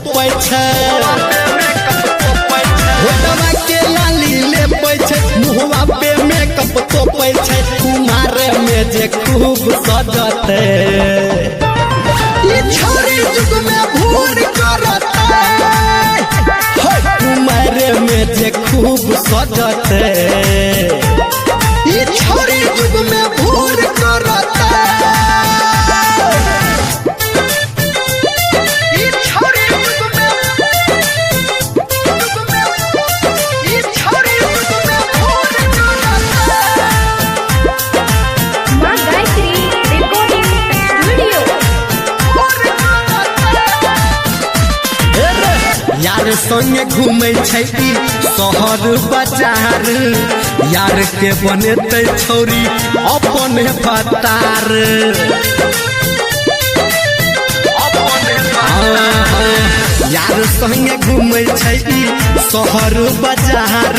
तोपै छै होटवा के लाली ले पै छै मुहवा पे मेकअप तोपै छै कुमार में जे खूब सजते ई छोरी जुग में भूर करते कुमार में जे खूब सजते ई छोरी जुग में भूर करते यार संगे घूमे छै शहर बाजार यार के बनेते छोरी अपन फतार यार संगे घूमे छै शहर बाजार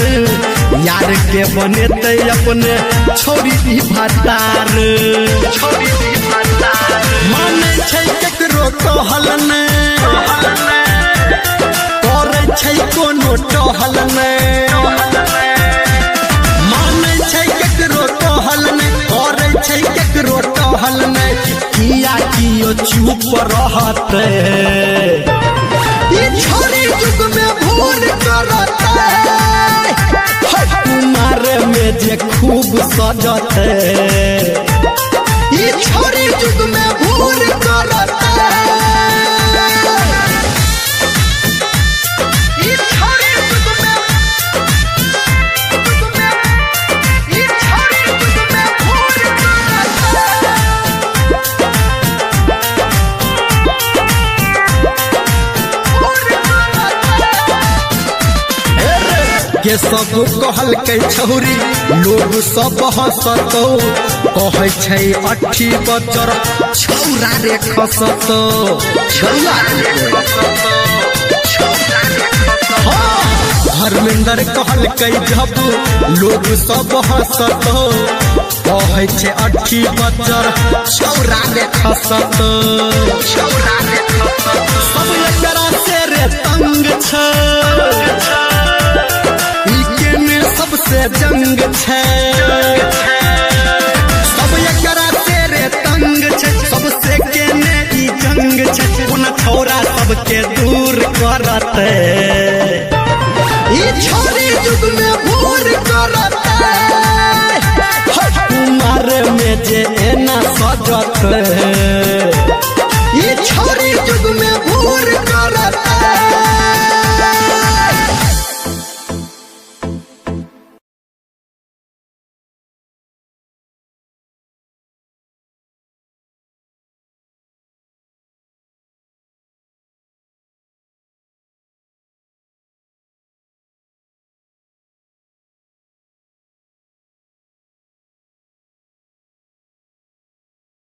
यार के बनेते अपने छोरी फतार माने छै केकरो कहल ने कोनो टहल माने छै केकरो टहल करे छै केकरो टहल किया कियो चुप रहते ई छोरी जुग में भूल करते कुमार में जे खूब सजते ई छोरी जुग में भूल करते के सब कहल के छौरी लोग सब हंसतो कहे छै अठी बचर छौरा रे खसतो धर्मेंद्र कहल के जब लोग सब हंसतो कहे छै अठी बचर छौरा रे खसतो सब एकरा से रे तंग छै सबसे जंग छै सब एकरा से रे तंग छै सबसे केने ई जंग छै कोन छोरा सबके दूर करते ई छोरी जुग में भूर करते कुमार में जे एना सजते